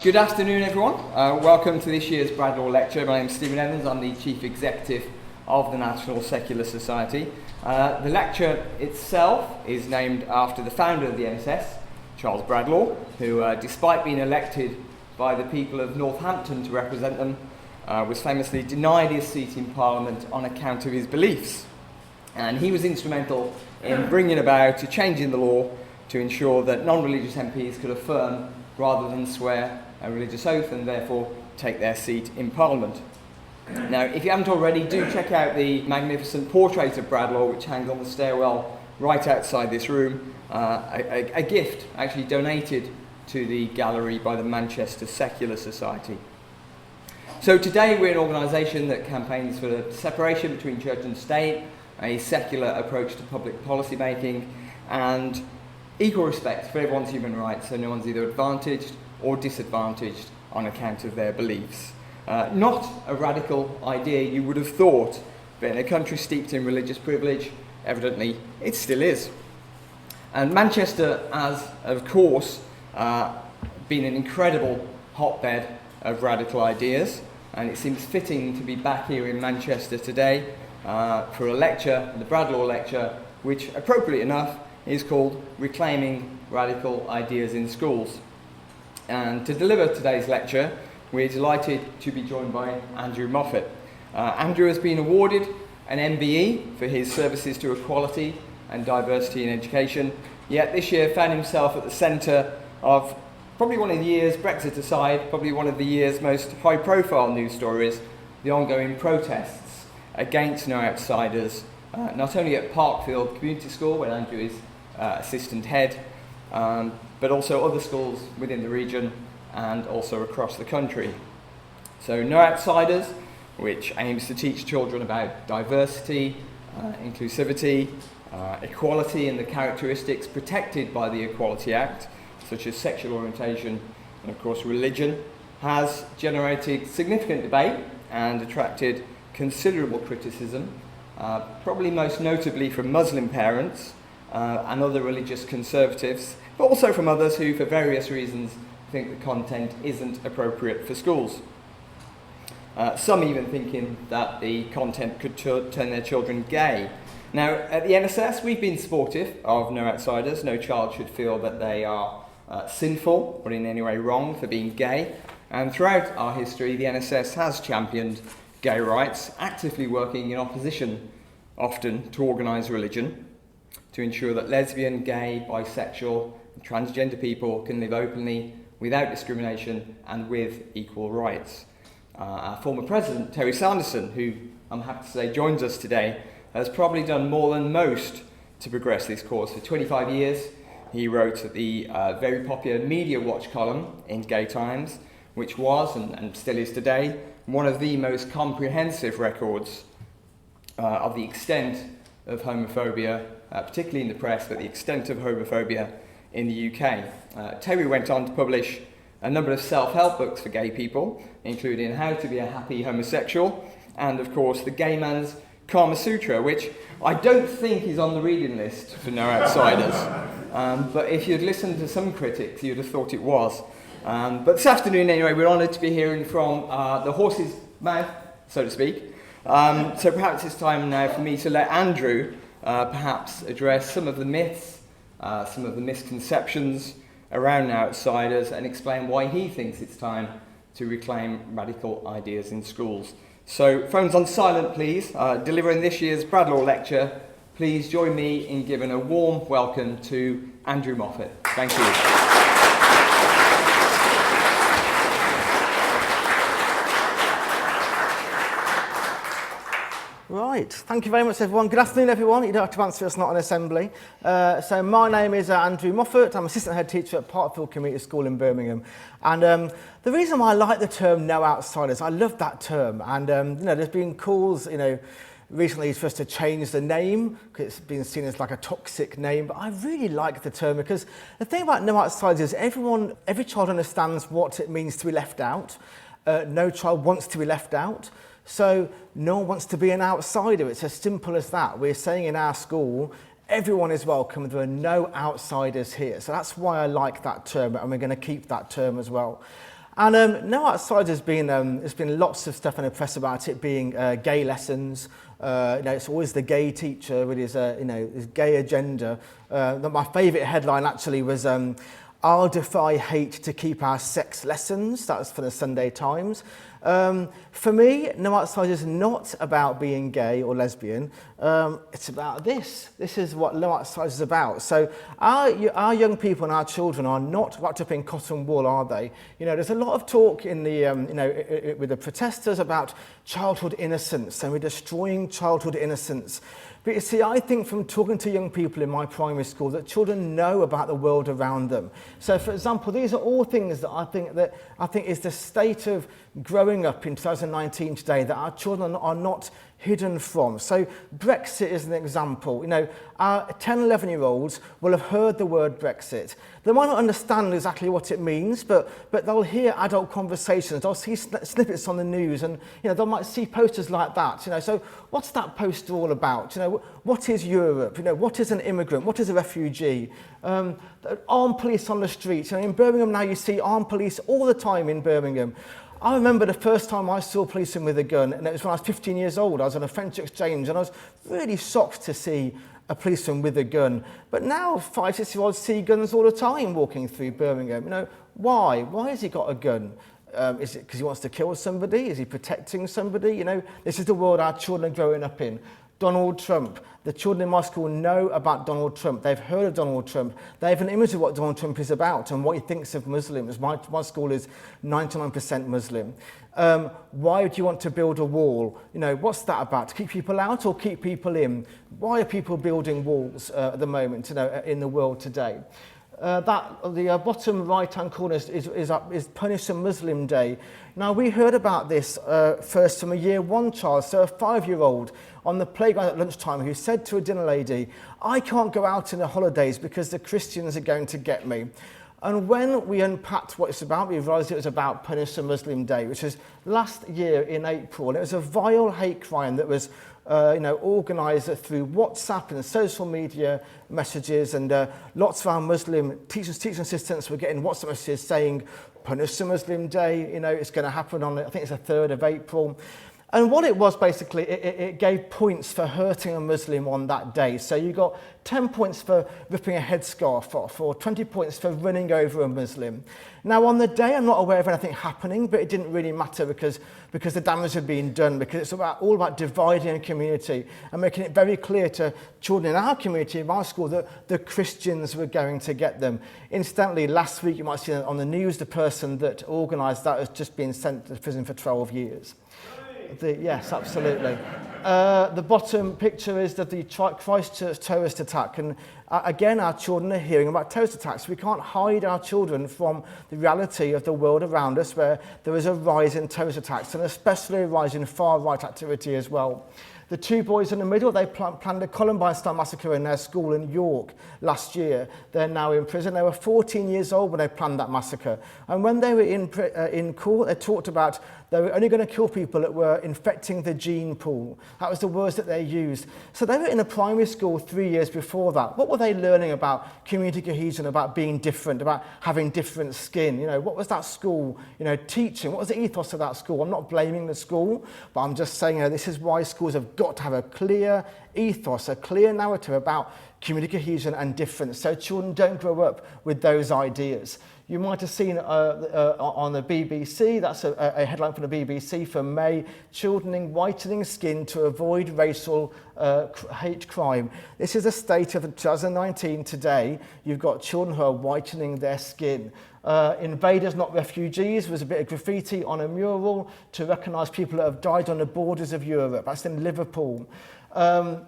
Good afternoon, everyone. Welcome to this year's Bradlaugh Lecture. My name is Stephen Evans. I'm the Chief Executive of the National Secular Society. The lecture itself is named after the founder of the NSS, Charles Bradlaugh, who, despite being elected by the people of Northampton to represent them, was famously denied his seat in Parliament on account of his beliefs. And he was instrumental in bringing about a change in the law to ensure that non-religious MPs could affirm rather than swear a religious oath and therefore take their seat in Parliament. Now, if you haven't already, do check out the magnificent portrait of Bradlaugh which hangs on the stairwell right outside this room, a gift actually donated to the gallery by the Manchester Secular Society. So today we're an organisation that campaigns for the separation between church and state, a secular approach to public policy making, and equal respect for everyone's human rights, so no one's either advantaged or disadvantaged on account of their beliefs. Not a radical idea you would have thought, but in a country steeped in religious privilege, evidently it still is. And Manchester has, of course, been an incredible hotbed of radical ideas, and it seems fitting to be back here in Manchester today for a lecture, the Bradlaugh Lecture, which, appropriately enough, is called Reclaiming Radical Ideas in Schools. And to deliver today's lecture, we're delighted to be joined by Andrew Moffat. Andrew has been awarded an MBE for his services to equality and diversity in education, yet this year found himself at the centre of probably one of the year's, Brexit aside, probably one of the year's most high-profile news stories, the ongoing protests against No Outsiders, not only at Parkfield Community School, where Andrew is assistant head, but also other schools within the region and also across the country. So No Outsiders, which aims to teach children about diversity, inclusivity, equality and the characteristics protected by the Equality Act, such as sexual orientation and of course religion, has generated significant debate and attracted considerable criticism, probably most notably from Muslim parents and other religious conservatives, but also from others who, for various reasons, think the content isn't appropriate for schools. Some even thinking that the content could turn their children gay. Now, at the NSS, we've been supportive of No Outsiders. No child should feel that they are sinful or in any way wrong for being gay. And throughout our history, the NSS has championed gay rights, actively working in opposition, often, to organised religion, to ensure that lesbian, gay, bisexual, and transgender people can live openly, without discrimination, and with equal rights. Our former president, Terry Sanderson, who I'm happy to say joins us today, has probably done more than most to progress this cause. For 25 years, he wrote the very popular Media Watch column in Gay Times, which was, and still is today, one of the most comprehensive records of the extent of homophobia, particularly in the press, but the extent of homophobia in the UK. Terry went on to publish a number of self-help books for gay people, including How to Be a Happy Homosexual, and of course the Gay Man's Kama Sutra, which I don't think is on the reading list for No Outsiders. But if you'd listened to some critics, you'd have thought it was. But this afternoon, anyway, we're honoured to be hearing from the horse's mouth, so to speak. So perhaps it's time now for me to let Andrew perhaps address some of the myths, some of the misconceptions around No Outsiders, and explain why he thinks it's time to reclaim radical ideas in schools. So phones on silent, please. Delivering this year's Bradlaugh Lecture, please join me in giving a warm welcome to Andrew Moffat. Thank you. Right, thank you very much everyone. Good afternoon everyone. You don't have to answer, it's not an assembly. So my name is Andrew Moffat. I'm assistant head teacher at Parkfield Community School in Birmingham. And the reason why I like the term No Outsiders, I love that term. And there's been calls, recently for us to change the name because it's been seen as like a toxic name. But I really like the term because the thing about No Outsiders is every child understands what it means to be left out. No child wants to be left out. So no one wants to be an outsider. It's as simple as that. We're saying in our school, everyone is welcome. There are no outsiders here. So that's why I like that term, and we're going to keep that term as well. And No Outside has been, there's been lots of stuff in the press about it being gay lessons. It's always the gay teacher with his, his gay agenda. My favourite headline actually was, "I'll defy hate to keep our sex lessons." That was for the Sunday Times. For me, No Outside is not about being gay or lesbian. It's about this. This is what No Outside is about. So our young people and our children are not wrapped up in cotton wool, are they? There's a lot of talk in the, with the protesters about childhood innocence, and we're destroying childhood innocence. But you see, I think from talking to young people in my primary school that children know about the world around them. So, for example, these are all things that I think is the state of growing up in 2019 today that our children are not hidden from. So Brexit is an example. Our 10, 11-year-olds will have heard the word Brexit. They might not understand exactly what it means, but they'll hear adult conversations, they'll see snippets on the news, and they might see posters like that. So what's that poster all about? What is Europe? What is an immigrant? What is a refugee? Armed police on the streets. In Birmingham now you see armed police all the time in Birmingham. I remember the first time I saw a policeman with a gun, and it was when I was 15 years old. I was on a French exchange, and I was really shocked to see a policeman with a gun. But now 5, 6-year-olds see guns all the time walking through Birmingham. Why? Why has he got a gun? Is it because he wants to kill somebody? Is he protecting somebody? This is the world our children are growing up in. Donald Trump. The children in my school know about Donald Trump. They've heard of Donald Trump. They have an image of what Donald Trump is about and what he thinks of Muslims. My school is 99% Muslim. Why do you want to build a wall? What's that about? To keep people out or keep people in? Why are people building walls at the moment, in the world today? The bottom right-hand corner is Punish a Muslim Day. Now, we heard about this first from a year 1 child, so a 5-year-old on the playground at lunchtime who said to a dinner lady, "I can't go out in the holidays because the Christians are going to get me." And when we unpacked what it's about, we realised it was about Punish a Muslim Day, which was last year in April. And it was a vile hate crime that was organised through WhatsApp and social media messages, and lots of our Muslim teaching assistants were getting WhatsApp messages saying, "Punish a Muslim Day, it's going to happen on, I think it's the 3rd of April. And what it was basically, it gave points for hurting a Muslim on that day. So you got 10 points for ripping a headscarf off, or 20 points for running over a Muslim. Now on the day, I'm not aware of anything happening, but it didn't really matter because the damage had been done, because it's all about dividing a community and making it very clear to children in our community, in our school, that the Christians were going to get them. Incidentally, last week, you might see on the news, the person that organised that has just been sent to prison for 12 years. Yes, absolutely. The bottom picture is of the Christchurch terrorist attack, and again our children are hearing about terrorist attacks. We can't hide our children from the reality of the world around us, where there is a rise in terrorist attacks, and especially a rise in far-right activity as well. The 2 boys in the middle, they planned a Columbine-style massacre in their school in York last year. They're now in prison. They were 14 years old when they planned that massacre. And when they were in court, they talked about they were only going to kill people that were infecting the gene pool. That was the words that they used. So they were in a primary school 3 years before that. What were they learning about community cohesion, about being different, about having different skin? What was that school, teaching? What was the ethos of that school? I'm not blaming the school, but I'm just saying, this is why schools have got to have a clear ethos, a clear narrative about community cohesion and difference, so children don't grow up with those ideas. You might have seen on the BBC, that's a headline from the BBC for May, children whitening skin to avoid racial hate crime. This is the state of 2019 today. You've got children who are whitening their skin. Invaders Not Refugees was a bit of graffiti on a mural to recognise people that have died on the borders of Europe. That's in Liverpool. And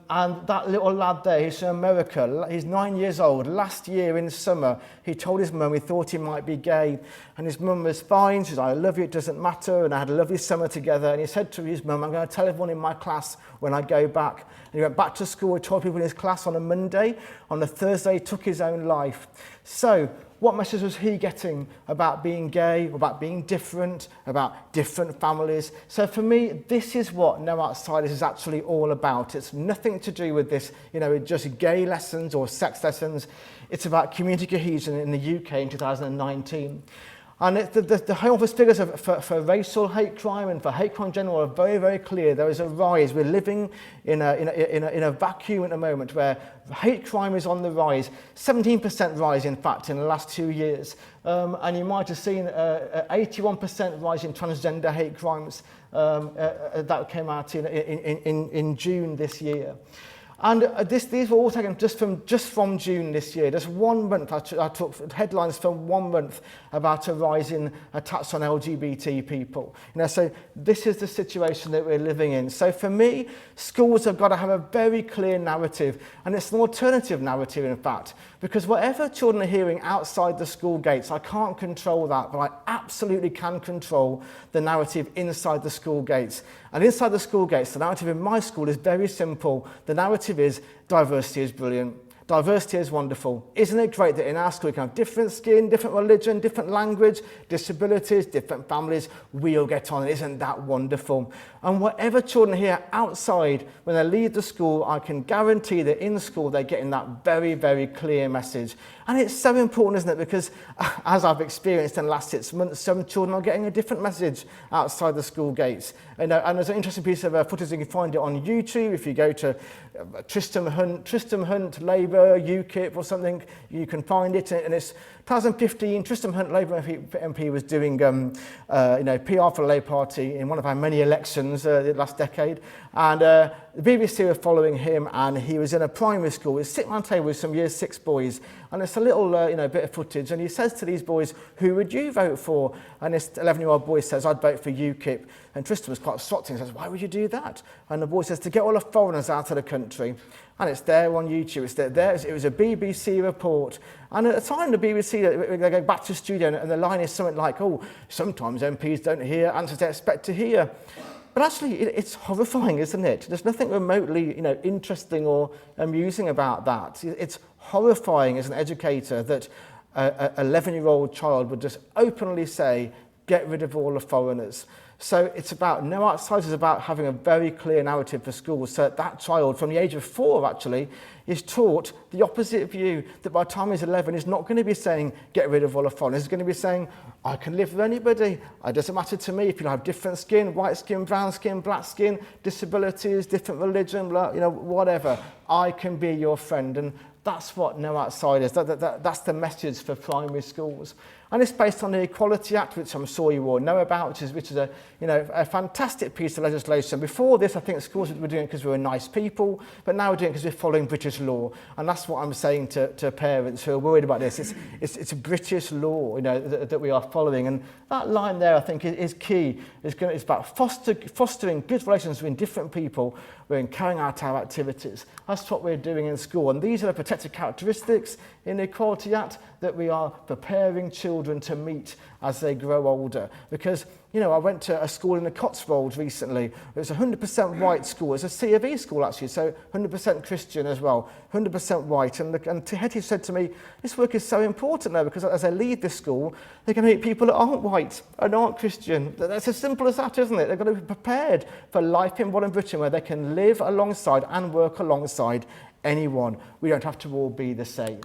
that little lad there, he's from America, he's 9 years old. Last year in summer, he told his mum he thought he might be gay, and his mum was fine. She said, "I love you, it doesn't matter," and I had a lovely summer together. And he said to his mum, "I'm going to tell everyone in my class when I go back." And he went back to school, he told people in his class on a Monday. On a Thursday, he took his own life. So what message was he getting about being gay, about being different, about different families? So for me, this is what No Outsiders is actually all about. It's nothing to do with this, just gay lessons or sex lessons. It's about community cohesion in the UK in 2019. And the Home Office figures for racial hate crime and for hate crime in general are very, very clear. There is a rise. We're living in a vacuum at the moment where hate crime is on the rise. 17% rise, in fact, in the last 2 years. And you might have seen 81% rise in transgender hate crimes that came out in June this year. And these were all taken just from June this year. Just 1 month, I took headlines from 1 month about a rise in attacks on LGBT people. So this is the situation that we're living in. So for me, schools have got to have a very clear narrative, and it's an alternative narrative, in fact, because whatever children are hearing outside the school gates, I can't control that, but I absolutely can control the narrative inside the school gates. And inside the school gates, the narrative in my school is very simple. The narrative is diversity is brilliant. Diversity is wonderful. Isn't it great that in our school we can have different skin, different religion, different language, disabilities, different families, we all get on. Isn't that wonderful? And whatever children hear outside when they leave the school, I can guarantee that in school they're getting that very, very clear message. And it's so important, isn't it? Because as I've experienced in the last 6 months, some children are getting a different message outside the school gates. And there's an interesting piece of footage, you can find it on YouTube. If you go to Tristram Hunt, Labour, UKIP or something, you can find it. And it's 2015, Tristram Hunt, Labour MP, was doing PR for the Labour Party in one of our many elections last decade. And the BBC were following him, and he was in a primary school. He was sitting around a table with some year 6 boys, and it's a little bit of footage, and he says to these boys, who would you vote for? And this 11-year-old boy says, I'd vote for UKIP. And Tristan was quite shocked and says, why would you do that? And the boy says, to get all the foreigners out of the country. And it's there on YouTube. It's there. It was a BBC report. And at the time, the BBC, they go back to the studio, and the line is something like, oh, sometimes MPs don't hear answers they expect to hear. But actually, it's horrifying, isn't it? There's nothing remotely, interesting or amusing about that. It's horrifying as an educator that an 11-year-old child would just openly say, get rid of all the foreigners. So it's about no outsiders, is about having a very clear narrative for schools so that child, from the age of 4 actually, is taught the opposite view, that by the time he's 11, he's not going to be saying, get rid of all the foreigners. He's going to be saying, I can live with anybody. It doesn't matter to me if you have different skin, white skin, brown skin, black skin, disabilities, different religion, whatever. I can be your friend. And that's what no outsiders, that's the message for primary schools. And it's based on the Equality Act, which I'm sure you all know about, which is a fantastic piece of legislation. Before this, I think schools were doing it because we were nice people, but now we're doing it because we're following British law. And that's what I'm saying to parents who are worried about this. It's British law, that we are following. And that line there, I think, is key. It's about fostering good relations between different people when carrying out our activities. That's what we're doing in school. And these are the protected characteristics in the Equality Act that we are preparing children to meet as they grow older. Because, I went to a school in the Cotswolds recently. It was a 100% white school. It's a C of E school, actually, so 100% Christian as well, 100% white. And Hetty said to me, this work is so important now because as they leave this school, they're going to meet people that aren't white and aren't Christian. That's as simple as that, isn't it? They're going to be prepared for life in modern Britain where they can live alongside and work alongside anyone. We don't have to all be the same.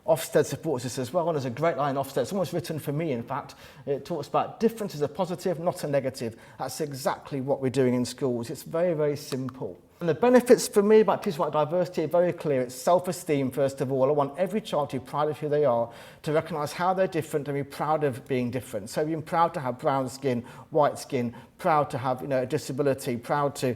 Ofsted supports this as well, and there's a great line in Ofsted. It's almost written for me, in fact. It talks about difference is a positive, not a negative. That's exactly what we're doing in schools. It's very, very simple. And the benefits for me about teaching about diversity are very clear. It's self-esteem, first of all. I want every child to be proud of who they are, to recognise how they're different and be proud of being different. So being proud to have brown skin, white skin, proud to have a disability, proud to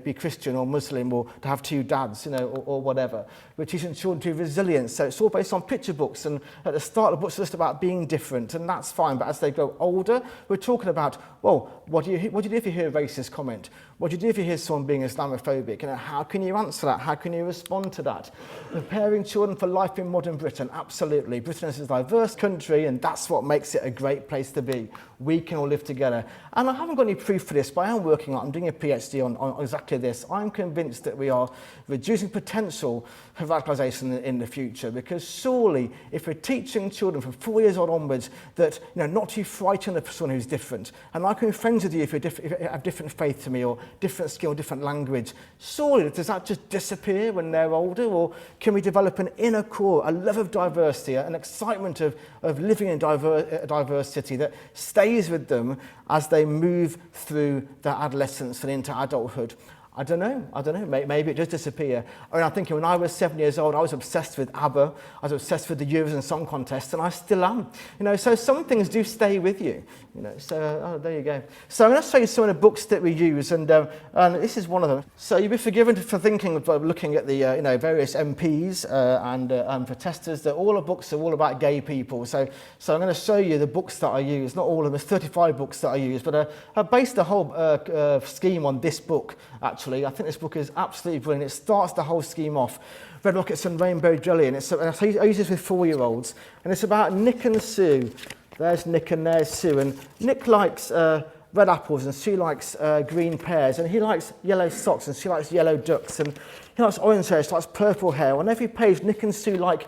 be Christian or Muslim or to have 2 dads, or whatever. We're teaching children to be resilient. So it's all based on picture books, and at the start of the books it's just about being different, and that's fine. But as they grow older, we're talking about, well, what do you do if you hear a racist comment? What do you do if you hear someone being Islamophobic? How can you answer that? How can you respond to that? Preparing children for life in modern Britain, absolutely. Britain is a diverse country, and that's what makes it a great place to be. we can all live together. And I haven't got any proof for this, but I am working on it. I'm doing a PhD on exactly this. I'm convinced that we are reducing potential for radicalisation in the future, because surely if we're teaching children from 4 years old onwards that, not to frighten the person who's different, and I can be friends with you if if you have different faith to me or different skill, different language, surely does that just disappear when they're older? Or can we develop an inner core, a love of diversity, an excitement of living in diversity that stays with them as they move through their adolescence and into adulthood? I don't know. Maybe it does disappear. I'm thinking when I was 7 years old, I was obsessed with ABBA. I was obsessed with the Eurovision Song Contest, and I still am. So some things do stay with you. There you go. So I'm going to show you some of the books that we use, and this is one of them. So you'll be forgiven for thinking of looking at the various MPs and protesters. That all the books are all about gay people. So I'm going to show you the books that I use. Not all of them. There's 35 books that I use, but I based the whole scheme on this book. Actually, I think this book is absolutely brilliant. It starts the whole scheme off. Red Rockets and Rainbow Jelly, and I use this with 4-year-olds, and it's about Nick and Sue. There's Nick and there's Sue, and Nick likes red apples and Sue likes green pears, and he likes yellow socks and she likes yellow ducks, and he likes orange hair, she likes purple hair. On every page, Nick and Sue like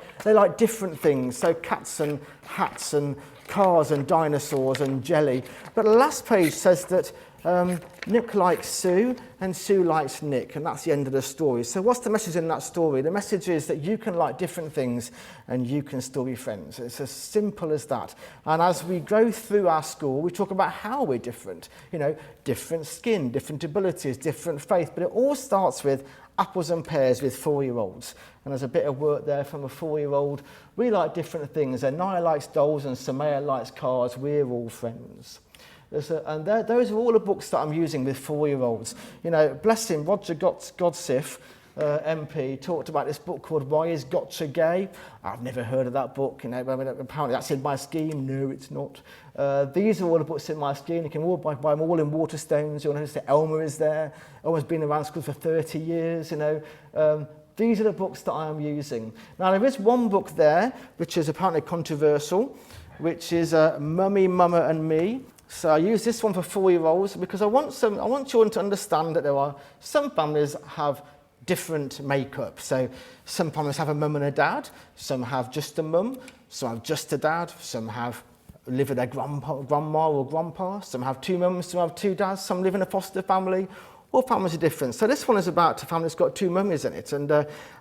different things, so cats and hats and cars and dinosaurs and jelly. But the last page says that Nick likes Sue and Sue likes Nick, and that's the end of the story. So what's the message in that story? The message is that you can like different things and you can still be friends. It's as simple as that. And as we go through our school, we talk about how we're different. Different skin, different abilities, different faith, but it all starts with apples and pears with 4-year-olds. And there's a bit of work there from a 4-year-old. We like different things. Anaya likes dolls and Samaya likes cars. We're all friends. Those are all the books that I'm using with 4-year-olds. Bless him, Roger Godsiff, MP, talked about this book called Why Is Gotcha Gay? I've never heard of that book. Apparently that's in my scheme. No, it's not. These are all the books in my scheme. You can all buy them all in Waterstones. You'll notice that Elma is there. Elma's been around school for 30 years. These are the books that I am using. Now, there is one book there, which is apparently controversial, which is Mummy, Mama and Me. So I use this one for 4-year-olds because I want children to understand that some families have different makeup. So some families have a mum and a dad, some have just a mum, some have just a dad, some live with their grandma or grandpa, some have 2 mums, some have 2 dads, some live in a foster family. All families are different. So this one is about a family that's got 2 mummies in it. And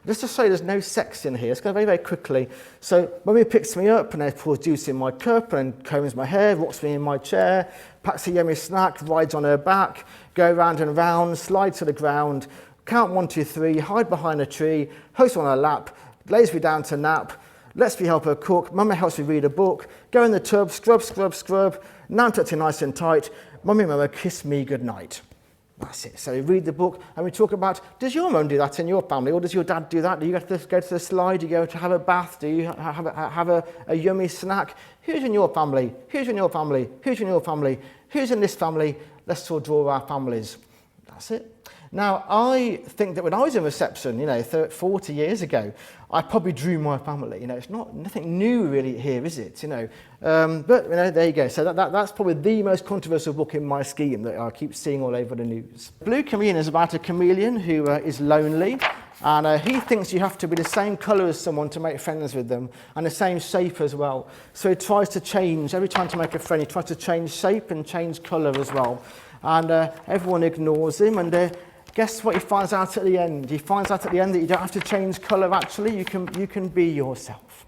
just to say there's no sex in here, let's go very, very quickly. So mummy picks me up and pours juice in my cup and combs my hair, rocks me in my chair, packs a yummy snack, rides on her back, go round and round, slide to the ground, count 1, 2, 3, hide behind a tree, hosts on her lap, lays me down to nap, lets me help her cook, mummy helps me read a book, go in the tub, scrub, scrub, scrub, now tucked in nice and tight, mummy, mama, kiss me goodnight. That's it. So we read the book and we talk about, does your mum do that in your family, or does your dad do that? Do you go to the slide? Do you go to have a bath? Do you have a yummy snack? Who's in your family? Who's in your family? Who's in your family? Who's in this family? Let's all draw our families. That's it. Now, I think that when I was in reception, 40 years ago, I probably drew my family. It's nothing new really here, is it? But there you go. So that's probably the most controversial book in my scheme that I keep seeing all over the news. Blue Chameleon is about a chameleon who is lonely, and he thinks you have to be the same colour as someone to make friends with them, and the same shape as well. So he tries to change every time to make a friend. He tries to change shape and change colour as well, and everyone ignores him. And guess what he finds out at the end? He finds out at the end that you don't have to change colour, actually. You can be yourself.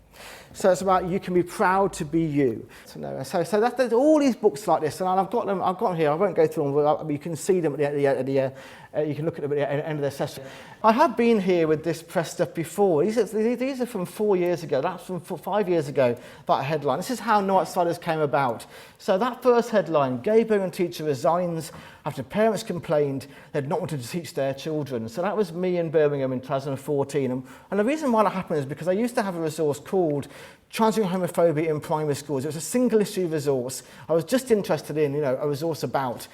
So it's about you can be proud to be you. So there's all these books like this, and I've got them here. I won't go through them, but you can see them at the you can look at them at the end of the session. I have been here with this press stuff before. These are from 4 years ago. That's from 5 years ago, that headline. This is how No Outsiders came about. So that first headline, gay Birmingham teacher resigns after parents complained they'd not wanted to teach their children. So that was me in Birmingham in 2014. And the reason why that happened is because I used to have a resource called Transgender Homophobia in Primary Schools. It was a single issue resource. I was just interested in, a resource about,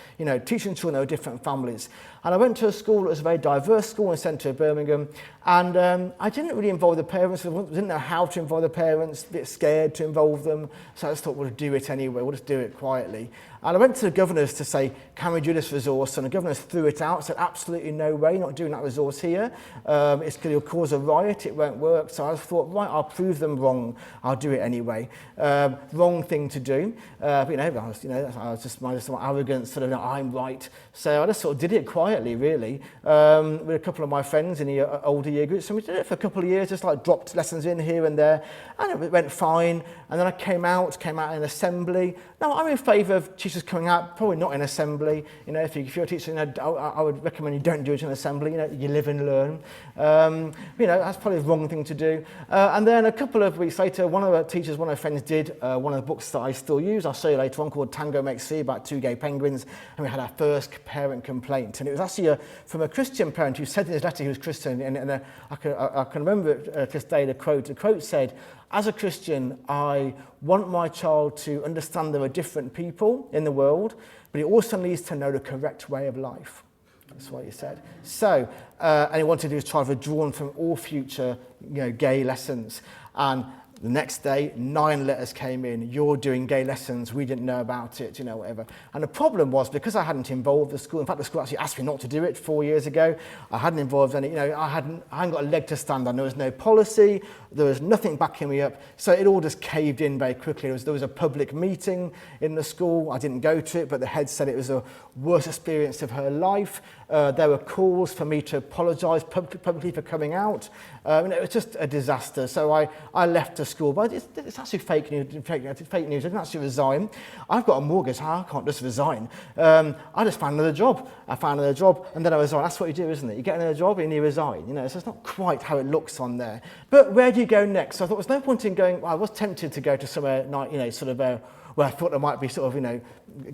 teaching children of different families. And I went to a school that was a very diverse school in the centre of Birmingham, And I didn't really involve the parents. I didn't know how to involve the parents, a bit scared to involve them. So I just thought, we'll do it anyway, we'll just do it quietly. And I went to the governors to say, can we do this resource? And the governors threw it out, said, absolutely no way, not doing that resource here. It'll cause a riot, it won't work. So I thought, right, I'll prove them wrong. I'll do it anyway. Wrong thing to do. But, I was just my arrogant sort of, I'm right. So I just sort of did it quietly, really, with a couple of my friends in the older year groups. And we did it for a couple of years, just like dropped lessons in here and there. And it went fine. And then I came out in assembly. Now, I'm in favour of teachers coming out, probably not in assembly. If you're a teacher, I would recommend you don't do it in assembly. You live and learn. That's probably the wrong thing to do. And then a couple of weeks later, one of my friends did one of the books that I still use. I'll show you later on, called Tango Makes Three, about two gay penguins. And we had our first parent complaint. And it was actually from a Christian parent who said in his letter he was Christian. And I can remember to this day the quote. The quote said, as a Christian, I want my child to understand there are different people in the world, but he also needs to know the correct way of life. That's what he said. So, and he wanted his child withdrawn from all future, gay lessons. And the next day, 9 letters came in. You're doing gay lessons. We didn't know about it, whatever. And the problem was, because I hadn't involved the school. In fact, the school actually asked me not to do it 4 years ago. I hadn't involved any. I hadn't got a leg to stand on. There was no policy. There was nothing backing me up. So it all just caved in very quickly. There was a public meeting in the school. I didn't go to it, but the head said it was the worst experience of her life. There were calls for me to apologise publicly for coming out. It was just a disaster. So I left the school. But it's actually fake news. Fake news. I didn't actually resign. I've got a mortgage. I can't just resign. I just found another job. And then I resigned. That's what you do, isn't it? You get another job and you resign. So it's not quite how it looks on there. But where do you go next? So I thought there's no point in going. Well, I was tempted to go to somewhere, where I thought there might be sort of,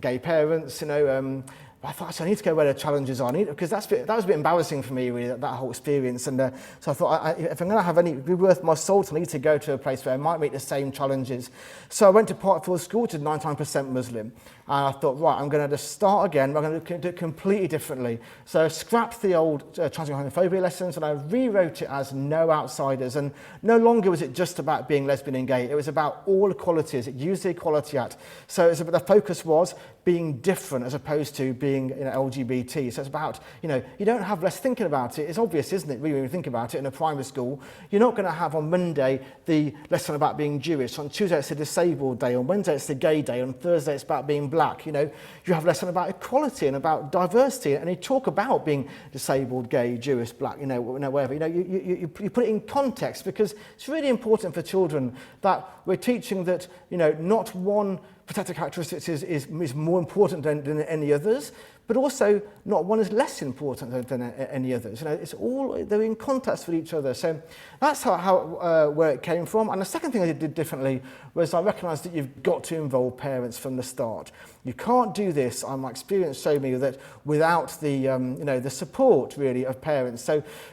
gay parents, But I thought, actually, I need to go where the challenges are, because that was a bit embarrassing for me, really, that whole experience. And so I thought, if I'm going to have be worth my salt, I need to go to a place where I might meet the same challenges. So I went to Parkfield School, which is 99% Muslim. And I thought, right, I'm going to just start again. I'm going to do it completely differently. So I scrapped the old transgender homophobia lessons, and I rewrote it as no outsiders. And no longer was it just about being lesbian and gay. It was about all equalities. It used the Equality Act. So the focus was being different as opposed to being LGBT. So it's about, you don't have less thinking about it. It's obvious, isn't it, really, when you think about it in a primary school. You're not going to have on Monday the lesson about being Jewish. On Tuesday it's the disabled day. On Wednesday it's the gay day. On Thursday it's about being black. You have a lesson about equality and about diversity. And you talk about being disabled, gay, Jewish, black, whatever. You put it in context, because it's really important for children that we're teaching that, not one protected characteristics is more important than any others, but also not one is less important than any others. It's all, they're in context with each other. So that's where it came from. And the second thing I did differently was I recognised that you've got to involve parents from the start. You can't do this, my experience showed me, that without the support, really, of parents.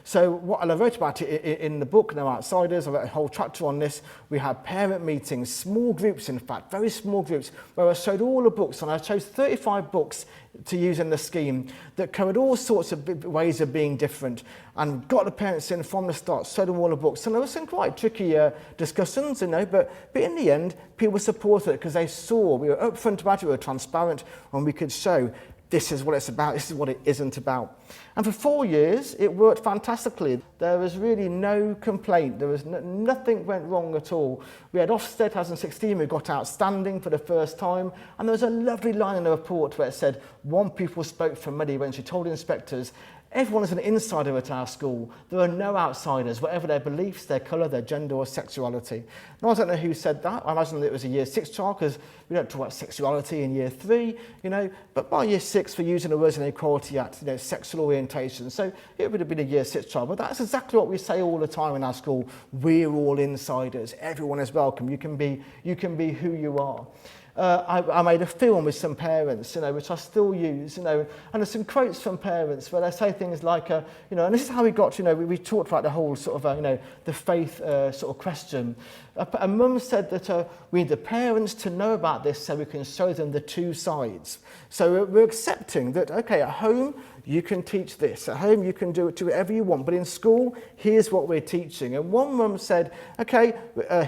So what I wrote about it in the book, No Outsiders. I wrote a whole chapter on this. We had parent meetings, small groups, in fact, very small groups, where I showed all the books, and I chose 35 books to use in the scheme that covered all sorts of ways of being different, and got the parents in from the start, showed them all the books. And there were some quite tricky discussions, but in the end, people supported it because they saw we were upfront about it, we were transparent, and we could show this is what it's about, this is what it isn't about. And for 4 years, it worked fantastically. There was really no complaint. There was nothing went wrong at all. We had Ofsted 2016, we got outstanding for the first time, and there was a lovely line in the report where it said, one pupil spoke for Muddy when she told inspectors, everyone is an insider at our school. There are no outsiders, whatever their beliefs, their colour, their gender or sexuality. Now, I don't know who said that. I imagine that it was a year 6 child, because we don't talk about sexuality in year 3, but by year 6 we're using the words in the Equality Act, sexual orientation. So it would have been a year 6 child, but that's exactly what we say all the time in our school. We're all insiders. Everyone is welcome. You can be who you are. I made a film with some parents, which I still use, and there's some quotes from parents where they say things like, and this is how we got, we talked about the whole sort of, the faith sort of question. A mum said that we need the parents to know about this so we can show them the two sides. So we're accepting that, okay, at home you can teach this, at home you can do whatever you want, but in school, here's what we're teaching. And one mum said, okay,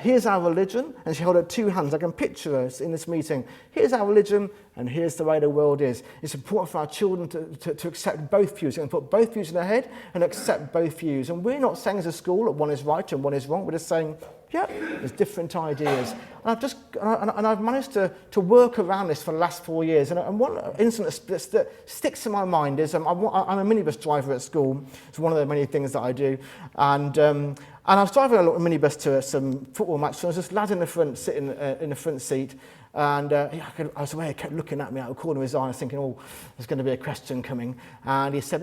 here's our religion, and she held up two hands. I can picture her in this meeting. Here's our religion, and here's the way the world is. It's important for our children to accept both views, and put both views in their head and accept both views. And we're not saying as a school that one is right and one is wrong. We're just saying, yeah, there's different ideas. And I've managed to work around this for the last 4 years. And one incident that sticks in my mind is I'm a minibus driver at school. It's one of the many things that I do. And I was driving a minibus to some football match. So there was this lad in the front, sitting in the front seat. And I was aware, he kept looking at me out of the corner of his eye, thinking, oh, there's going to be a question coming. And he said,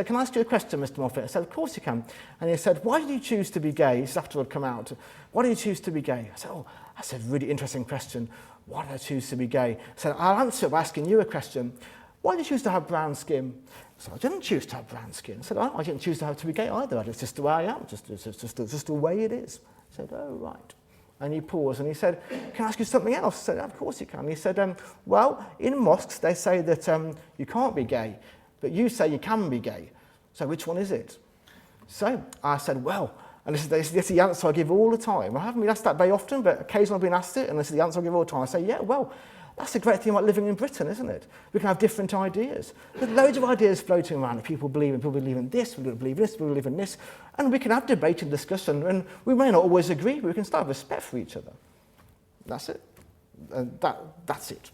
can I ask you a question, Mr. Moffat? I said, of course you can. And he said, why did you choose to be gay? This is after I'd come out. Why did you choose to be gay? I said, oh, that's a really interesting question. Why did I choose to be gay? I said, I'll answer it by asking you a question. Why did you choose to have brown skin? So I didn't choose to have brown skin. I said, oh, I didn't choose to be gay either. It's just the way I am, just the way it is. I said, oh, right. And he paused and he said, can I ask you something else? I said, of course you can. He said, well, in mosques they say that you can't be gay, but you say you can be gay. So which one is it? So I said, well, and this is the answer I give all the time. I haven't been asked that very often, but occasionally I've been asked it, and this is the answer I give all the time. I say, yeah, well, that's the great thing about living in Britain, isn't it? We can have different ideas. There's loads of ideas floating around. People believe in this, people believe in this, people believe in this. And we can have debate and discussion, and we may not always agree, but we can start with respect for each other. That's it. That's it.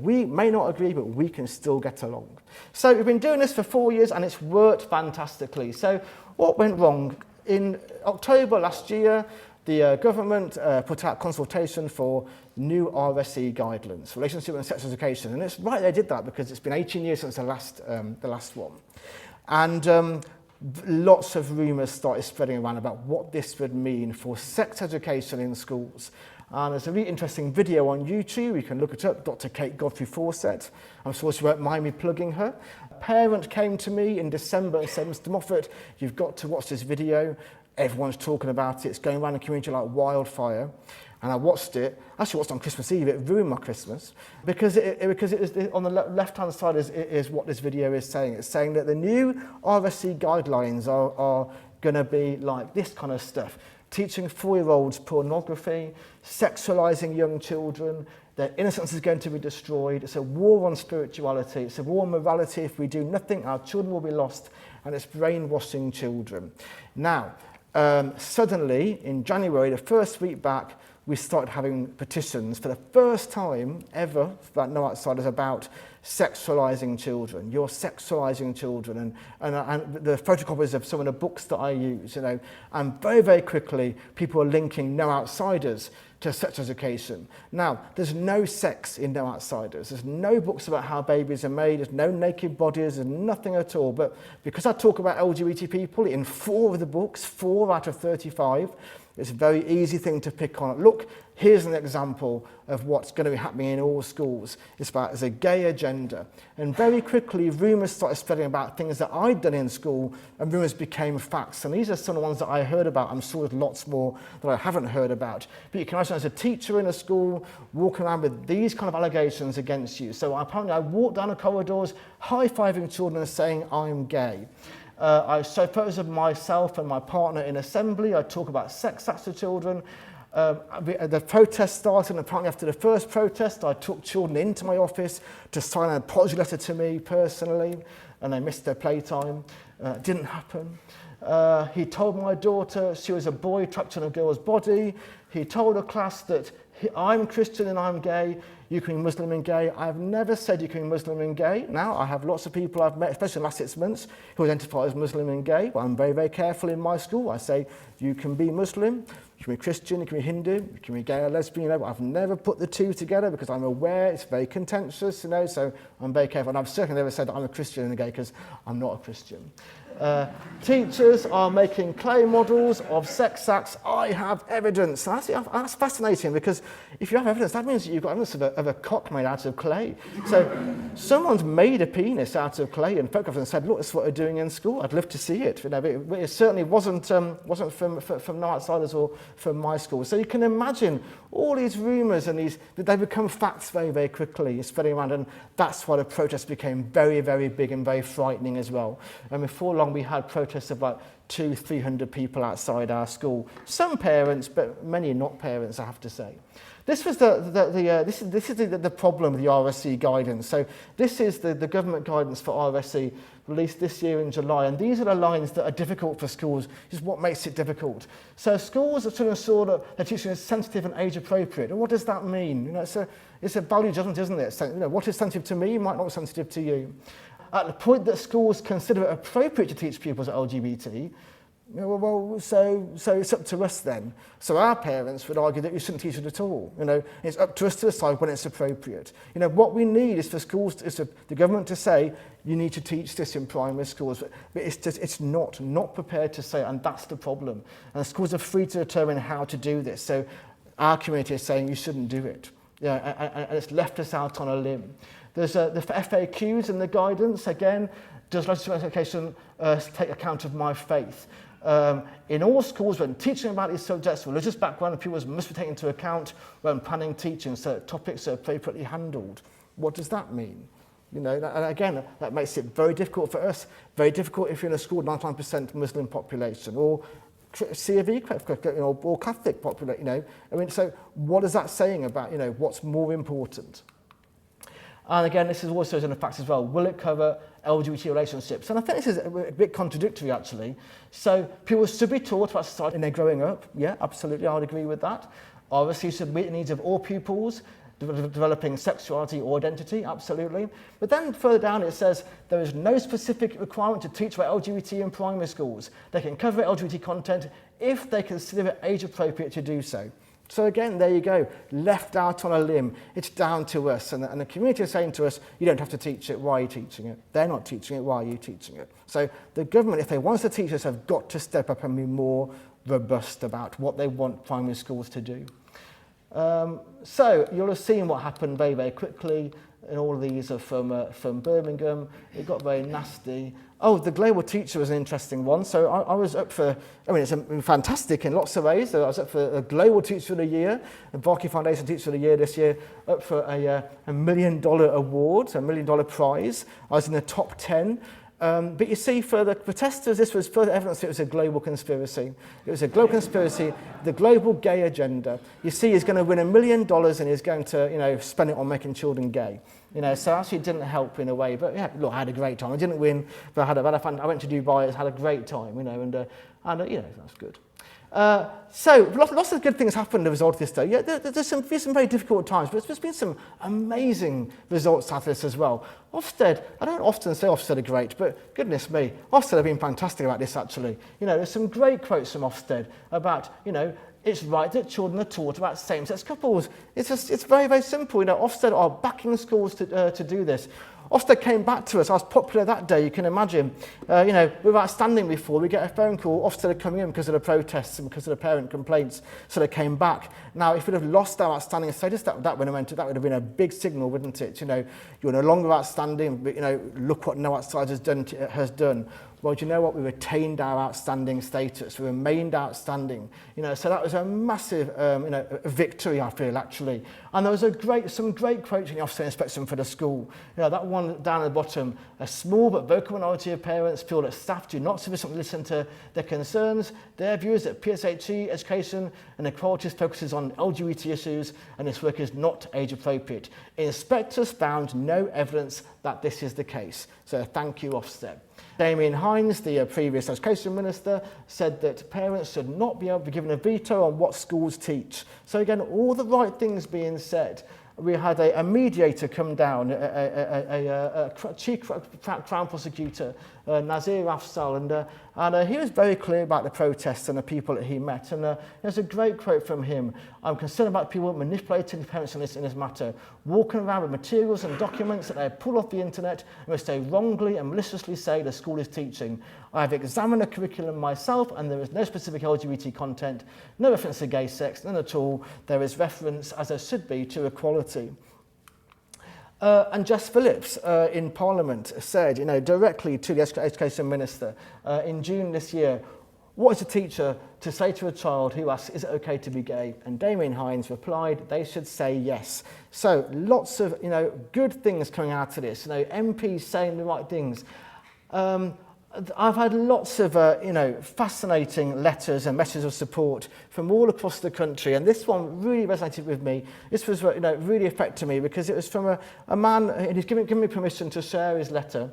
We may not agree, but we can still get along. So we've been doing this for 4 years, and it's worked fantastically. So what went wrong? In October last year, the government put out consultation for new RSE guidelines, relationship and sex education. And it's right they did that because it's been 18 years since the last one. And lots of rumours started spreading around about what this would mean for sex education in schools. And there's a really interesting video on YouTube. You can look it up, Dr. Kate Godfrey Fawcett. I'm sure she won't mind me plugging her. A parent came to me in December and said, Mr. Moffat, you've got to watch this video. Everyone's talking about it. It's going around the community like wildfire. And I watched it. Actually watched it on Christmas Eve. It ruined my Christmas because it is on the left-hand side is what this video is saying. It's saying that the new RSE guidelines are going to be like this kind of stuff. Teaching 4-year-olds pornography, sexualizing young children, their innocence is going to be destroyed. It's a war on spirituality. It's a war on morality. If we do nothing, our children will be lost, and it's brainwashing children. Now, suddenly, in January, the first week back, we started having petitions for the first time ever, about No Outsiders, about sexualizing children. You're sexualizing children, and the photocopies of some of the books that I use, and very, very quickly people are linking No Outsiders to sex education. Now, there's no sex in No Outsiders. There's no books about how babies are made. There's no naked bodies. There's nothing at all. But because I talk about LGBT people in 4 of the books, 4 out of 35, it's a very easy thing to pick on. Look, here's an example of what's going to be happening in all schools. There's a gay agenda. And very quickly, rumours started spreading about things that I'd done in school, and rumours became facts. And these are some of the ones that I heard about. I'm sure there's lots more that I haven't heard about. But you can imagine as a teacher in a school, walking around with these kind of allegations against you. So apparently I walked down the corridors, high-fiving children and saying, I'm gay. I show photos of myself and my partner in assembly. I talk about sex acts to children. The protest started, and apparently after the first protest, I took children into my office to sign an apology letter to me personally, and they missed their playtime. It didn't happen. He told my daughter she was a boy trapped in a girl's body. He told a class that I'm Christian and I'm gay. You can be Muslim and gay. I've never said you can be Muslim and gay. Now, I have lots of people I've met, especially in the last 6 months, who identify as Muslim and gay. But I'm very, very careful in my school. I say, you can be Muslim, you can be Christian, you can be Hindu, you can be gay or lesbian. But I've never put the two together because I'm aware it's very contentious, so I'm very careful. And I've certainly never said that I'm a Christian and a gay because I'm not a Christian. Teachers are making clay models of sex acts. I have evidence. And that's fascinating, because if you have evidence, that means that you've got evidence of a cock made out of clay. So someone's made a penis out of clay and photographed it and said, look, this is what we're doing in school. I'd love to see it. You know, it certainly wasn't from no outsiders or from my school. So you can imagine all these rumours and they become facts very, very quickly, spreading around. And that's why the protests became very, very big and very frightening as well. And before long, we had protests of like 200-300 people outside our school. Some parents, but many not parents, I have to say. This was the problem with the RSC guidance. So this is the government guidance for RSC released this year in July, and these are the lines that are difficult for schools. This is what makes it difficult. So schools are to ensure that their teaching is sensitive and age appropriate. And what does that mean? You know, it's a value judgment, isn't it? So, you know, what is sensitive to me might not be sensitive to you. At the point that schools consider it appropriate to teach pupils LGBT, you know, well, so it's up to us then. So our parents would argue that you shouldn't teach it at all. You know, it's up to us to decide when it's appropriate. You know, what we need is for schools, the government to say, you need to teach this in primary schools, but it's not prepared to say, and that's the problem. And schools are free to determine how to do this. So our community is saying you shouldn't do it. Yeah, and it's left us out on a limb. There's the FAQs and the guidance. Again, does legislative education take account of my faith? In all schools, when teaching about these subjects, religious background and pupils must be taken into account when planning teaching so that topics are appropriately handled. What does that mean? You know, and again, that makes it very difficult for us, very difficult if you're in a school with 99% Muslim population, or C of E, you know, or Catholic population, you know. I mean, so what is that saying about, you know, what's more important? And again, this is also in the facts as well. Will it cover LGBT relationships? And I think this is a bit contradictory, actually. So people should be taught about society when they're growing up. Yeah, absolutely, I would agree with that. Obviously, should meet the needs of all pupils, developing sexuality or identity, absolutely. But then further down it says there is no specific requirement to teach about LGBT in primary schools. They can cover LGBT content if they consider it age appropriate to do so. So again, there you go, left out on a limb. It's down to us. And the community is saying to us, you don't have to teach it. Why are you teaching it? They're not teaching it. Why are you teaching it? So the government, if they want us to teach us, have got to step up and be more robust about what they want primary schools to do. So you'll have seen what happened very, very quickly. And all of these are from Birmingham. It got very nasty. Oh, the global teacher was an interesting one. So I was up for, I mean, it's fantastic in lots of ways. So I was up for a global teacher of the year, the Barkey Foundation teacher of the year this year, up for a $1 million award, a $1 million prize. I was in the top 10. But you see, for the protesters, this was further evidence that it was a global conspiracy. It was a global conspiracy, the global gay agenda. You see, he's going to win $1 million and he's going to, you know, spend it on making children gay. You know, so actually it didn't help in a way. But yeah, look, I had a great time. I didn't win, but I went to Dubai, I had a great time, you know, and you know, that's good. So lots of good things happened as a result of this day. Yeah, there's some very difficult times, but there's been some amazing results out of this as well. Ofsted, I don't often say Ofsted are great, but goodness me, Ofsted have been fantastic about this actually. You know, there's some great quotes from Ofsted about, you know, it's right that children are taught about same-sex couples. It's very, very simple. You know, Ofsted are backing schools to do this. Ofsted came back to us. I was popular that day, you can imagine. You know, we were outstanding before. We get a phone call, Ofsted are coming in because of the protests and because of the parent complaints, so they came back. Now, if we'd have lost our outstanding status, that would have been a big signal, wouldn't it? You know, you're no longer outstanding, but, you know, look what No Outside has done. Well, do you know what? We retained our outstanding status. We remained outstanding. You know, so that was a massive, you know, victory, I feel, actually. And there was some great quotes in the Ofsted inspection for the school. You know, that one down at the bottom, a small but vocal minority of parents feel that staff do not sufficiently listen to their concerns. Their view is that PSHE education and equality focuses on LGBT issues, and this work is not age appropriate. Inspectors found no evidence that this is the case. So thank you, Ofsted. Damien Hines, the previous education minister, said that parents should not be able to be given a veto on what schools teach. So again, all the right things being said. we had a mediator come down, a chief Crown prosecutor, Nazir Afzal, and he was very clear about the protests and the people that he met. And there's a great quote from him: "I'm concerned about people manipulating parents in this matter, walking around with materials and documents that they pull off the internet and which they wrongly and maliciously say the school is teaching. I have examined the curriculum myself and there is no specific LGBT content, no reference to gay sex, none at all. There is reference, as there should be, to equality." And Jess Phillips in Parliament said, directly to the Education Minister in June this year, "What is a teacher to say to a child who asks, is it okay to be gay?" And Damien Hines replied, they should say yes. So lots of good things coming out of this, MPs saying the right things. I've had lots of fascinating letters and messages of support from all across the country, and this one really resonated with me. This was really affected me because it was from a man, and he's given me permission to share his letter.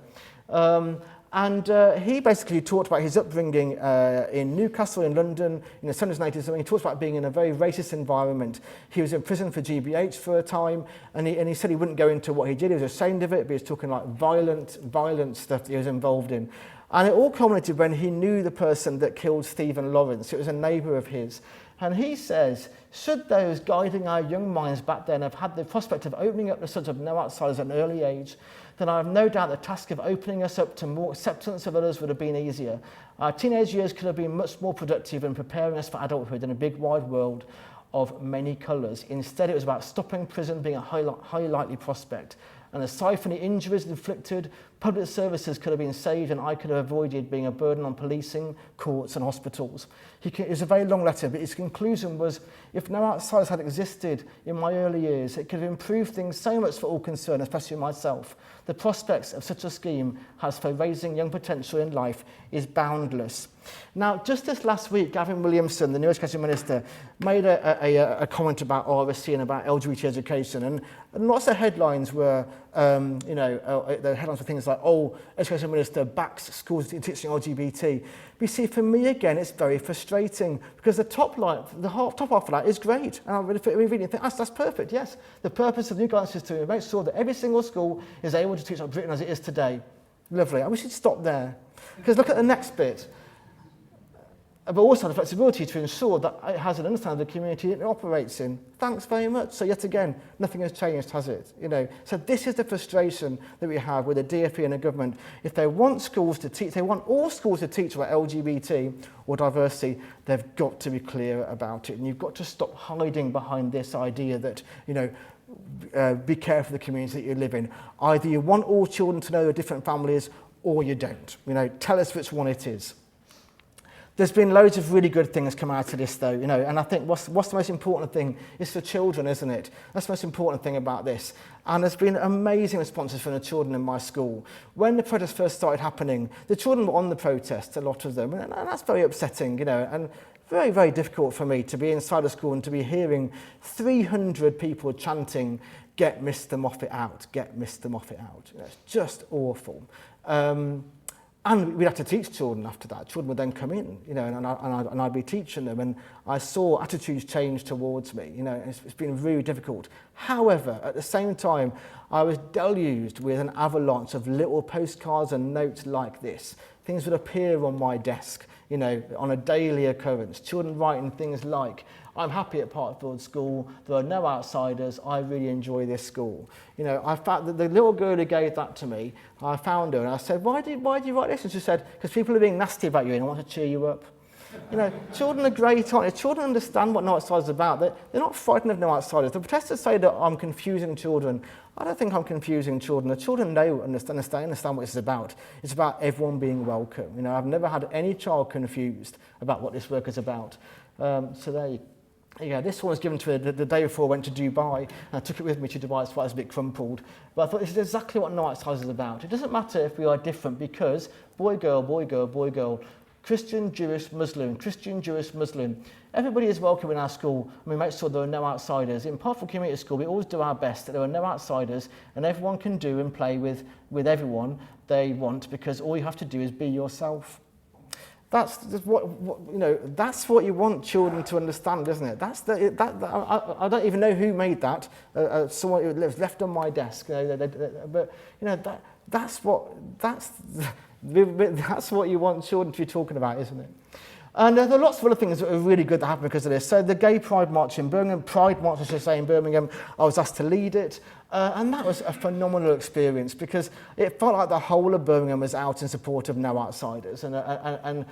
And he basically talked about his upbringing in Newcastle in London in the 70s and 80s. He talks about being in a very racist environment. He was in prison for GBH for a time, and he said he wouldn't go into what he did. He was ashamed of it, but he was talking like violent stuff that he was involved in. And it all culminated when he knew the person that killed Stephen Lawrence. It was a neighbour of his. And he says, should those guiding our young minds back then have had the prospect of opening up the sort of no outsiders at an early age, then I have no doubt the task of opening us up to more acceptance of others would have been easier. Our teenage years could have been much more productive in preparing us for adulthood in a big wide world of many colours. Instead, it was about stopping prison being a highly likely prospect. And aside from the injuries inflicted, public services could have been saved and I could have avoided being a burden on policing, courts and hospitals. It was a very long letter, but his conclusion was, if no outsiders had existed in my early years, it could have improved things so much for all concerned, especially myself. The prospects of such a scheme as for raising young potential in life is boundless. Now, just this last week, Gavin Williamson, the new Education Minister, made a comment about RSC and about LGBT education, and lots of headlines were, the headlines were things like, Education Minister backs schools teaching LGBT. But you see, for me, again, it's very frustrating because the top half of that is great. And I really think that's perfect, yes. The purpose of new guidance is to make sure that every single school is able to teach like Britain as it is today. Lovely. And we should stop there. Because look at the next bit. But also the flexibility to ensure that it has an understanding of the community it operates in. Thanks very much. So yet again, nothing has changed, has it? So this is the frustration that we have with the DfE and the government. If they want schools to teach, they want all schools to teach about LGBT or diversity, they've got to be clear about it. And you've got to stop hiding behind this idea that, be careful of the community that you live in. Either you want all children to know they're different families or you don't. Tell us which one it is. There's been loads of really good things come out of this, though, and I think what's the most important thing is for children, isn't it? That's the most important thing about this. And there's been amazing responses from the children in my school. When the protests first started happening, the children were on the protest, a lot of them, and that's very upsetting, and very, very difficult for me to be inside a school and to be hearing 300 people chanting, "Get Mr. Moffat out, get Mr. Moffat out." It's just awful. And we'd have to teach children after that. Children would then come in, and I'd be teaching them, and I saw attitudes change towards me. It's been really difficult. However, at the same time, I was deluged with an avalanche of little postcards and notes like this. Things would appear on my desk, on a daily occurrence. Children writing things like, "I'm happy at Parkfield School, there are no outsiders, I really enjoy this school." I found that the little girl who gave that to me, I found her and I said, why do you write this? And she said, because people are being nasty about you and I want to cheer you up. Children are great, aren't they? Children understand what no outsiders is about. They're not frightened of no outsiders. The protesters say that I'm confusing children. I don't think I'm confusing children. The children understand what this is about. It's about everyone being welcome. I've never had any child confused about what this work is about. So there you go. Yeah, this one was given to me the day before I went to Dubai, and I took it with me to Dubai. It's why it's a bit crumpled. But I thought this is exactly what No Outsiders is about. It doesn't matter if we are different because boy, girl, boy, girl, boy, girl, Christian, Jewish, Muslim, Christian, Jewish, Muslim. Everybody is welcome in our school, and we make sure there are no outsiders. In Parkfield Community School, we always do our best that there are no outsiders, and everyone can do and play with everyone they want because all you have to do is be yourself. That's just what you know. That's what you want children to understand, isn't it? I don't even know who made that. Someone who lives left on my desk. But you know that's what you want children to be talking about, isn't it? And there are lots of other things that are really good that happened because of this. So the Gay Pride March in Birmingham, Pride March, I should say, in Birmingham, I was asked to lead it. And that was a phenomenal experience because it felt like the whole of Birmingham was out in support of No Outsiders. And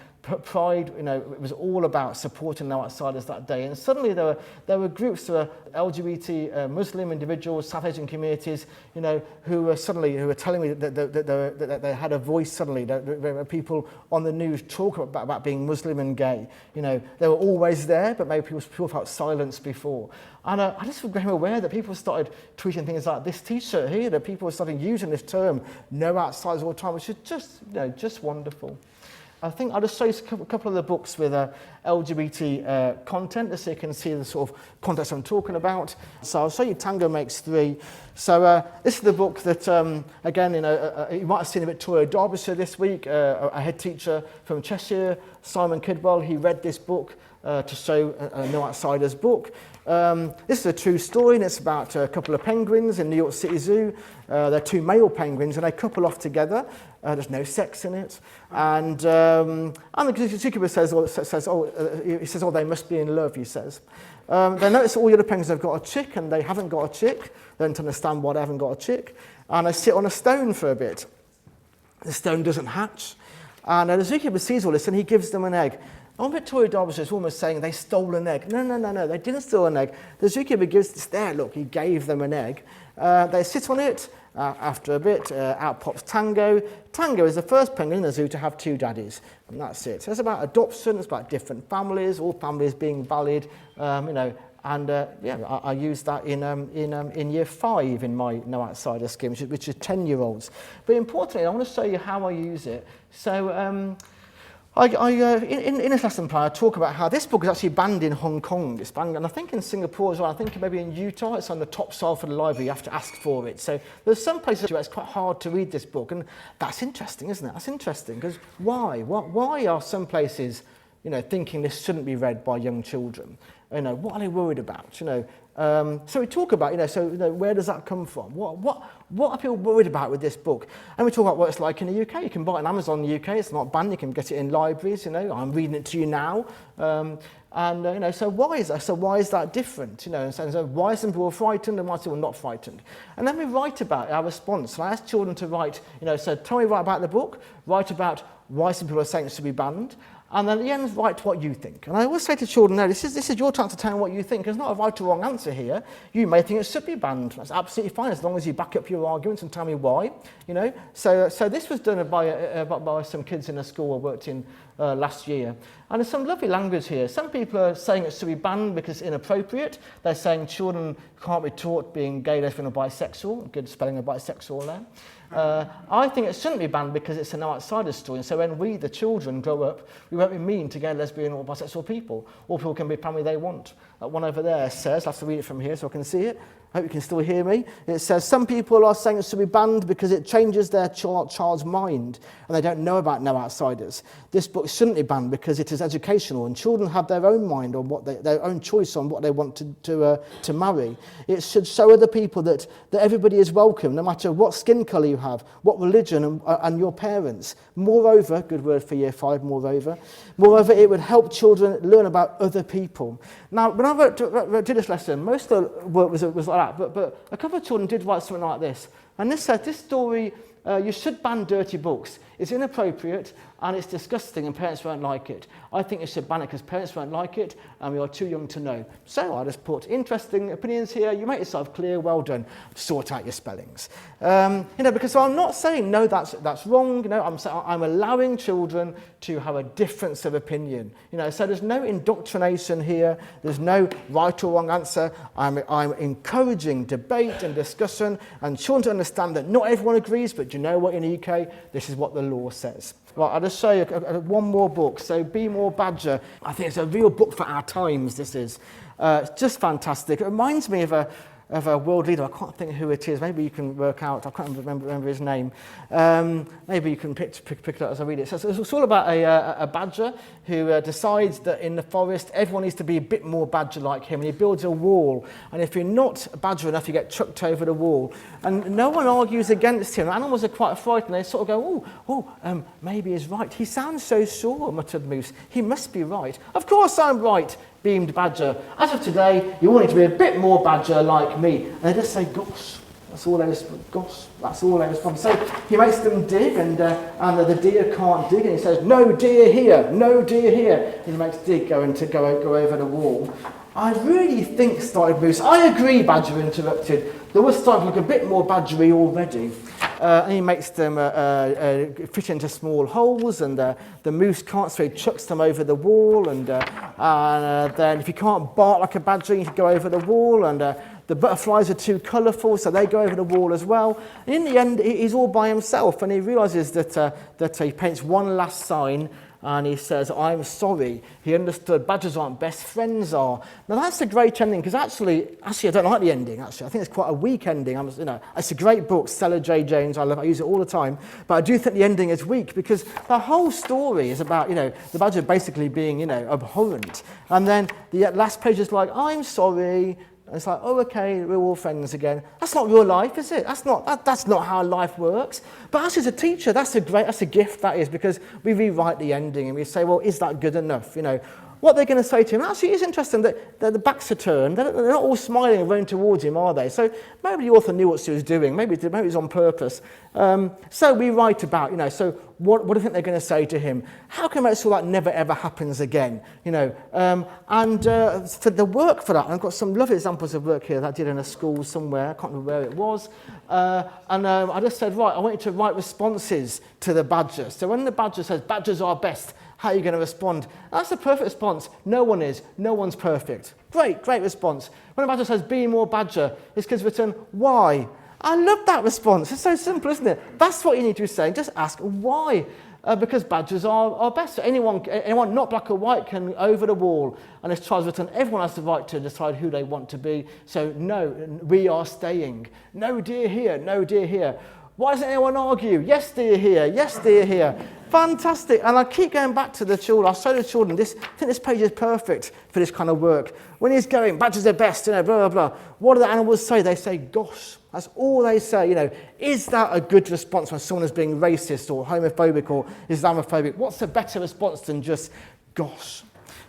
Pride, you know, it was all about supporting No Outsiders that day. And suddenly there were groups, there were LGBT Muslim individuals, South Asian communities, you know, who were telling me that they had a voice suddenly. There were people on the news talking about being Muslim and gay. You know, they were always there, but maybe people felt silenced before. And I just became aware that people started tweeting things like this T-shirt here, that people were starting using this term, No Outsiders, all the time, which is just wonderful. I think I'll just show you a couple of the books with LGBT content, just so you can see the sort of context I'm talking about. So I'll show you Tango Makes Three. So this is the book that, again, you know, you might have seen a Victoria Derbyshire this week, a head teacher from Cheshire, Simon Kidwell. He read this book to show a No Outsiders book. This is a true story, and it's about a couple of penguins in New York City Zoo. They're two male penguins, and they couple off together. There's no sex in it. And the zookeeper says, they must be in love, he says. They notice all the other penguins have got a chick, and they haven't got a chick. They don't understand why they haven't got a chick. And they sit on a stone for a bit. The stone doesn't hatch. And the zookeeper sees all this, and he gives them an egg. On Victoria Derbyshire, it's almost saying they stole an egg. No, they didn't steal an egg. The zookeeper gives this there, look, he gave them an egg. They sit on it. After a bit, out pops Tango. Tango is the first penguin in the zoo to have two daddies, and that's it. So it's about adoption, it's about different families, all families being valid, you know. And I use that in year 5 in my No Outsider scheme, which is 10-year-olds. But importantly, I want to show you how I use it. So in this lesson plan, I talk about how this book is actually banned in Hong Kong. It's banned, and I think in Singapore as well. I think maybe in Utah, it's on the top shelf of the library. You have to ask for it. So there's some places where it's quite hard to read this book, and that's interesting, isn't it? That's interesting because why? Why are some places, you know, thinking this shouldn't be read by young children? You know, what are they worried about? You know, so we talk about, where does that come from? What are people worried about with this book? And we talk about what it's like in the UK. You can buy it on Amazon in the UK. It's not banned. You can get it in libraries. You know, I'm reading it to you now. So why is that? So why is that different? You know, and so why are some people frightened and why are some people not frightened? And then we write about our response. So I ask children to write, so tell me about the book. Write about why some people are saying it should be banned. And then at the end, write what you think. And I always say to children, no, this is your chance to tell them what you think. There's not a right or wrong answer here. You may think it should be banned. That's absolutely fine, as long as you back up your arguments and tell me why. You know. So this was done by some kids in a school I worked in last year. And there's some lovely language here. Some people are saying it should be banned because it's inappropriate. They're saying children can't be taught being gay, lesbian, or bisexual. Good spelling of bisexual there. I think it shouldn't be banned because it's a No Outsiders story. And so when we, the children, grow up, we won't be mean to gay, lesbian, or bisexual people. All people can be the family they want. That one over there says, I have to read it from here so I can see it. I hope you can still hear me. It says, some people are saying it should be banned because it changes their child's mind and they don't know about No Outsiders. This book shouldn't be banned because it is educational and children have their own mind on their own choice on what they want to marry. It should show other people that everybody is welcome, no matter what skin colour you have, what religion and your parents. Moreover, good word for year 5, moreover, it would help children learn about other people. Now, when I did this lesson, most of the work was like that. But a couple of children did write something like this. And this said, this story, you should ban dirty books. It's inappropriate and it's disgusting and parents won't like it. I think you should ban it because parents won't like it and we are too young to know. So I just put interesting opinions here. You make yourself clear. Well done. Sort out your spellings. Because I'm not saying, no, that's wrong. I'm allowing children to have a difference of opinion. So there's no indoctrination here. There's no right or wrong answer. I'm encouraging debate and discussion and children to understand that not everyone agrees, but you know what, in the UK, this is what the law says. Right, I'll just show you one more book. So Be More Badger. I think it's a real book for our times, this is. It's just fantastic. It reminds me of a world leader. I can't think who it is. Maybe you can work out. I can't remember his name. Maybe you can pick it up as I read it. So it's all about a badger who decides that in the forest everyone needs to be a bit more badger like him, and he builds a wall. And if you're not a badger enough, you get chucked over the wall. And no one argues against him. Animals are quite frightened. They sort of go, maybe he's right. He sounds so sure, muttered Moose. He must be right. Of course I'm right, beamed Badger. As of today, you all need to be a bit more badger like me. And they just say, gosh. That's all they respond. So he makes them dig, and the deer can't dig, and he says, no deer here, no deer here. And he makes dig go over the wall. I really think, started Moose. I agree, Badger interrupted. They were starting to look a bit more badgery already. And he makes them fit into small holes, and the moose can't, so he chucks them over the wall, and then if you can't bark like a badger, you can go over the wall, and the butterflies are too colourful, so they go over the wall as well. And in the end, he's all by himself, and he realises that he paints one last sign, and he says, I'm sorry. He understood badgers aren't best, friends are. Now that's a great ending, because actually I don't like the ending, actually. I think it's quite a weak ending. It's a great book, Stella J. James, I use it all the time. But I do think the ending is weak, because the whole story is about, the badger basically being, abhorrent. And then the last page is like, I'm sorry. And it's like, oh, okay, we're all friends again. That's not real life, is it? That's not how life works. But us as a teacher, that's a gift, that is, because we rewrite the ending and we say, well, is that good enough? What they're going to say to him. Actually, it's interesting that the backs are turned. They're not all smiling and running towards him, are they? So maybe the author knew what she was doing. Maybe it was on purpose. So we write about, so what do you think they're going to say to him? How can we make sure that never, ever happens again? And for the work for that, and I've got some lovely examples of work here that I did in a school somewhere. I can't remember where it was. I just said, right, I want you to write responses to the badger. So when the badger says, badgers are best, how are you going to respond? That's a perfect response. No one is. No one's perfect. Great response. When a badger says, be more badger, this kid's written, why? I love that response. It's so simple, isn't it? That's what you need to be saying. Just ask why. Because badgers are best. Anyone not black or white can over the wall. And as Charles written, everyone has the right to decide who they want to be. So no, we are staying. No deer here, no deer here. Why doesn't anyone argue? Yes, dear here. Yes, dear here. Fantastic. And I keep going back to the children. I'll show the children this. I think this page is perfect for this kind of work. When he's going, badgers are best, blah, blah, blah. What do the animals say? They say, gosh. That's all they say. Is that a good response when someone is being racist or homophobic or Islamophobic? What's a better response than just, gosh?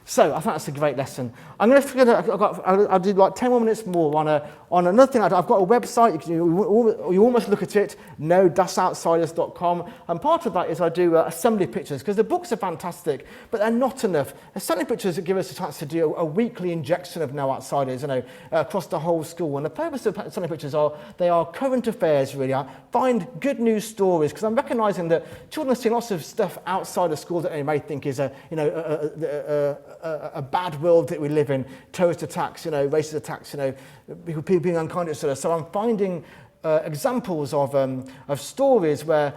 So I think that's a great lesson. I'll do like 10 more minutes more on another thing. I've got a website. You almost look at it, no-outsiders.com. And part of that is I do assembly pictures, because the books are fantastic, but they're not enough. Assembly pictures give us a chance to do a weekly injection of No Outsiders, across the whole school. And the purpose of assembly pictures they are current affairs, really. I find good news stories, because I'm recognising that children are seeing lots of stuff outside of school that they may think is a bad world that we live in, terrorist attacks, racist attacks, people being unkind to each other. So I'm finding examples of stories where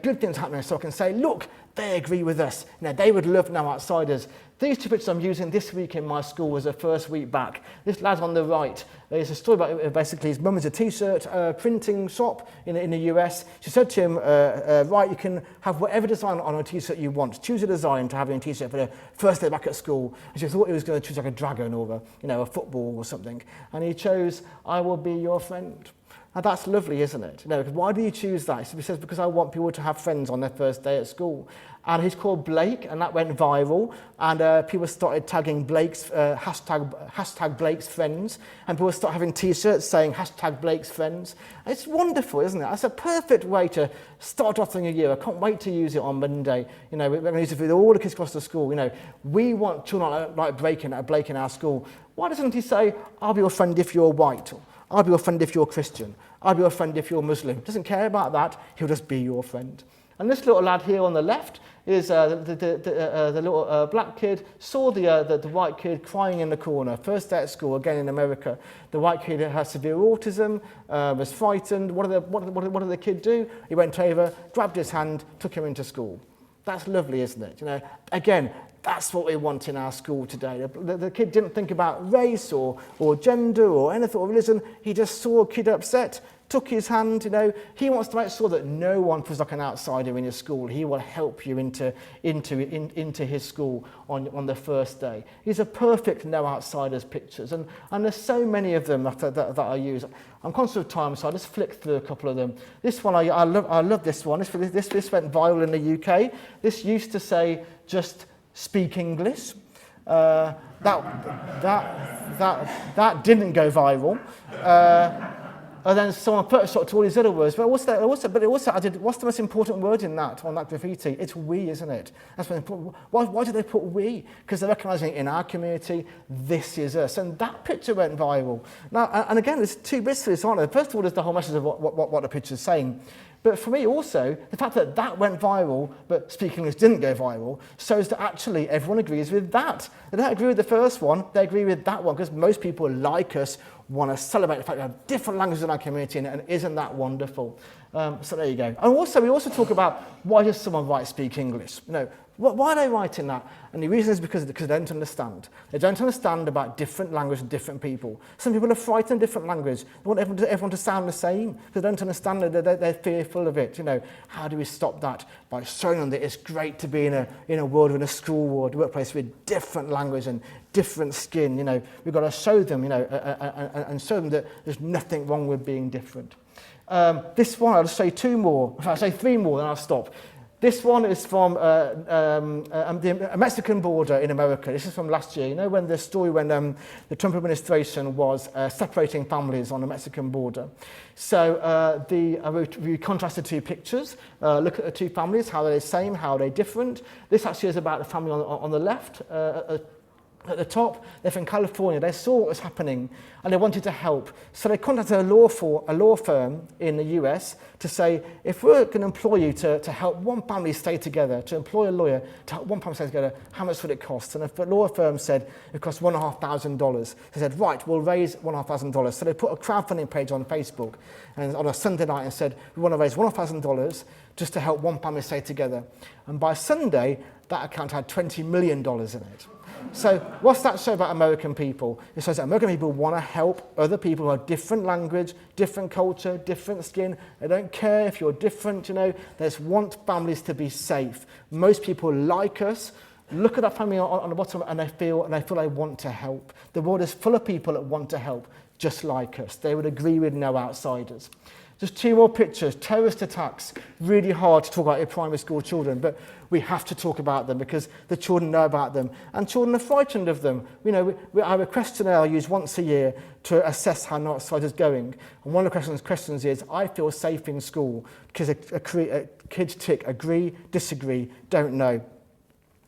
good things are happening, so I can say, look, they agree with us. They would love No Outsiders. These two pictures I'm using this week in my school was the first week back. This lad on the right, there's a story about basically his mum is a t-shirt printing shop in the US. She said to him, right, you can have whatever design on a t-shirt you want. Choose a design to have in a t-shirt for the first day back at school. And she thought he was going to choose like a dragon or a football or something. And he chose, I will be your friend. Now that's lovely, isn't it? Why do you choose that? He says, because I want people to have friends on their first day at school. And he's called Blake, and that went viral. And people started tagging Blake's, hashtag Blake's friends. And people started having t-shirts saying hashtag Blake's friends. And it's wonderful, isn't it? That's a perfect way to start off the new year. I can't wait to use it on Monday. We're going to use it for all the kids across the school. We want children like Blake in our school. Why doesn't he say, I'll be your friend if you're white? I'll be your friend if you're Christian. I'll be your friend if you're Muslim. Doesn't care about that. He'll just be your friend. And this little lad here on the left is the little black kid saw the white kid crying in the corner. First day at school, again in America. The white kid has severe autism, was frightened. What did the kid do? He went over, grabbed his hand, took him into school. That's lovely, isn't it? Again, That's what we want in our school today. The kid didn't think about race or gender or anything or religion. He just saw a kid upset, took his hand, He wants to make sure that no one feels like an outsider in your school. He will help you into his school on the first day. These are perfect no outsiders pictures, and there's so many of them that I use. I'm conscious of time, so I'll just flick through a couple of them. This one, I love this one. This went viral in the UK. This used to say, just speak English. That didn't go viral. And then someone put a sort to all these other words. But what's the most important word on that graffiti? It's we, isn't it? That's what's important. Why did they put we? Because they're recognising in our community, this is us. And that picture went viral. Now, and again, there's two bits to this, aren't there? First of all, there's the whole message of what the picture's saying. But for me also, the fact that went viral, but Speak English didn't go viral, shows that actually everyone agrees with that. They don't agree with the first one, they agree with that one, because most people like us want to celebrate the fact that we have different languages in our community, and isn't that wonderful? So there you go. And also, we also talk about why does someone write Speak English? Why are they writing that? And the reason is because they don't understand. They don't understand about different language and different people. Some people are frightened of different language. They want everyone to sound the same. They don't understand it. They're fearful of it. How do we stop that? By showing them that it's great to be in a world, in a school world, workplace with different language and different skin. We've got to show them, and show them that there's nothing wrong with being different. This one, I'll just say two more. If I say three more, then I'll stop. This one is from the Mexican border in America. This is from last year. When the the Trump administration was separating families on the Mexican border. So we contrasted two pictures. Look at the two families, how they're the same, how they're different. This actually is about the family on the left. At the top, they're from California. They saw what was happening and they wanted to help. So they contacted a law firm in the US to say, if we're going to employ you to help one family stay together, to employ a lawyer to help one family stay together, how much would it cost? And the law firm said it cost $1,500. They said, right, we'll raise $1,500. So they put a crowdfunding page on Facebook and on a Sunday night and said, we want to raise $1,500 just to help one family stay together. And by Sunday, that account had $20 million in it. So what's that show about American people? It shows that American people want to help other people who have different language, different culture, different skin. They don't care if you're different, They just want families to be safe. Most people like us. Look at that family on the bottom and they feel they want to help. The world is full of people that want to help, just like us. They would agree with no outsiders. Just two more pictures. Terrorist attacks. Really hard to talk about in primary school children, but we have to talk about them because the children know about them and children are frightened of them. I have a questionnaire I use once a year to assess how outsiders is going. And one of the questions is, I feel safe in school, because kids tick agree, disagree, don't know.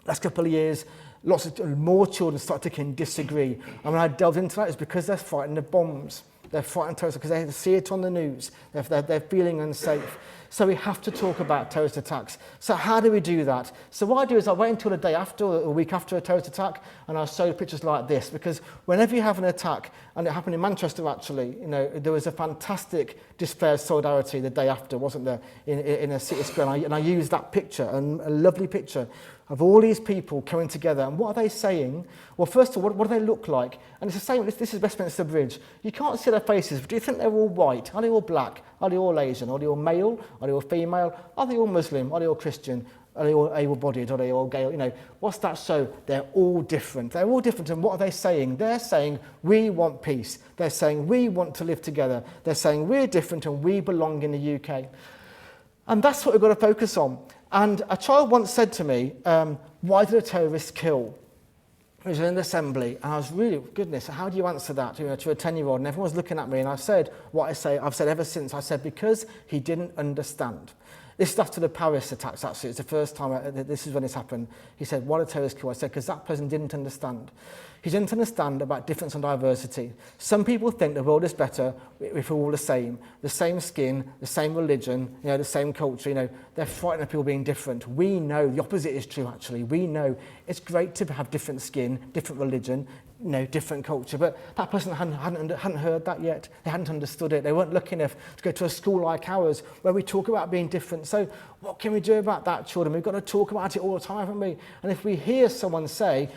Last couple of years, more children start ticking disagree. And when I delved into that, it's because they're frightened of bombs. They're frightened terrorists because they see it on the news. They're feeling unsafe. So we have to talk about terrorist attacks. So how do we do that? So what I do is I wait until the day after or a week after a terrorist attack and I'll show pictures like this, because whenever you have an attack, and it happened in Manchester actually, there was a fantastic display of solidarity the day after, wasn't there, in a city square. And I used that picture, a lovely picture of all these people coming together. And what are they saying? Well, first of all, what do they look like? And it's the same, this is Westminster Bridge. You can't see their faces, but do you think they're all white? Are they all black? Are they all Asian? Are they all male? Are they all female? Are they all Muslim? Are they all Christian? Are they all able-bodied? Are they all gay? What's that show? They're all different. They're all different, and what are they saying? They're saying, we want peace. They're saying, we want to live together. They're saying, we're different and we belong in the UK. And that's what we've got to focus on. And a child once said to me, why did a terrorist kill? It was in an assembly, and I was really, goodness, how do you answer that to a 10-year-old? And everyone was looking at me, and I said what I've said ever since. I said, because he didn't understand. This is after the Paris attacks, actually. It's the first time, this is when this happened. He said, why did a terrorist kill? I said, because that person didn't understand. He didn't understand about difference and diversity. Some people think the world is better if we're all the same skin, the same religion, the same culture. They're frightened of people being different. We know the opposite is true, actually. We know it's great to have different skin, different religion, different culture. But that person hadn't heard that yet. They hadn't understood it. They weren't lucky enough to go to a school like ours where we talk about being different. So what can we do about that, children? We've got to talk about it all the time, haven't we? And if we hear someone say,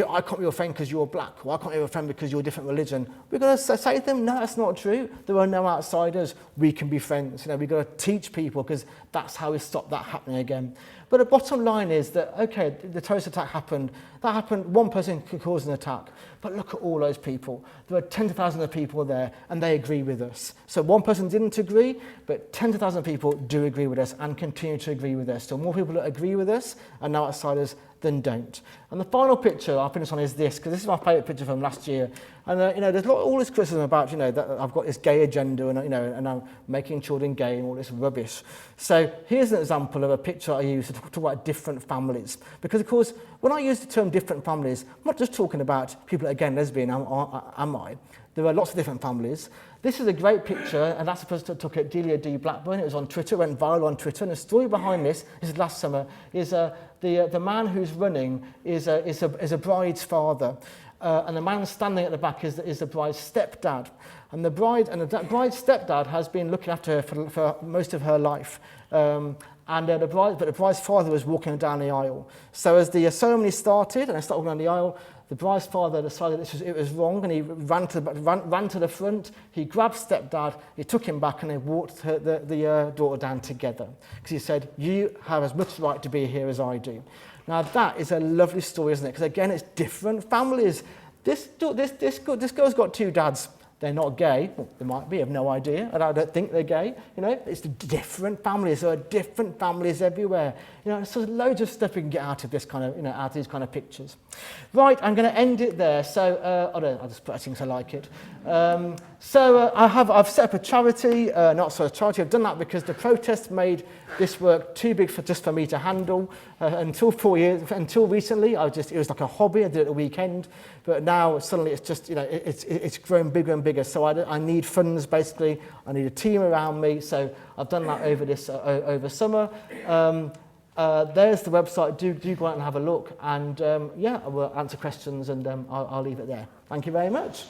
I can't be your friend because you're black, or I can't be your friend because you're a different religion, we've got to say to them, no, that's not true. There are no outsiders. We can be friends. We've got to teach people, because that's how we stop that happening again. But the bottom line is that, okay, the terrorist attack happened. That happened. One person could cause an attack. But look at all those people. There were tens of thousands of people there, and they agree with us. So one person didn't agree, but tens of thousands of people do agree with us and continue to agree with us. So more people that agree with us are now outsiders than don't. And the final picture I'll finish on is this, because this is my favourite picture from last year. And there's all this criticism about that I've got this gay agenda and I'm making children gay and all this rubbish. So here's an example of a picture I use to talk about different families. Because of course, when I use the term different families, I'm not just talking about people that are gay and lesbian, am I? There are lots of different families. This is a great picture, and that's a person that took at Delia D. Blackburn. It was on Twitter, went viral on Twitter. And the story behind this is last summer, is the man who's running is a bride's father. And the man standing at the back is the bride's stepdad. And the bride's stepdad has been looking after her for most of her life. But the bride's father was walking down the aisle. So as the ceremony started, and I started walking down the aisle, the bride's father decided it was wrong, and he ran to the front. He grabbed stepdad, he took him back, and they walked the daughter down together. Because he said, you have as much right to be here as I do. Now that is a lovely story, isn't it? Because again, it's different families. This girl's got two dads. They're not gay. Well, they might be, I have no idea. And I don't think they're gay. It's different families. There are different families everywhere. So there's loads of stuff we can get out of this kind of, out of these kind of pictures. Right, I'm going to end it there. So, I'll just put it because I like it. I've set up a charity, charity. I've done that because the protest made this work too big for me to handle. Until 4 years, until recently, it was like a hobby. I did it at the weekend, but now suddenly it's just, it's grown bigger and bigger. So I need funds basically. I need a team around me. So I've done that over summer. There's the website. Do go out and have a look. And I will answer questions, and I'll leave it there. Thank you very much.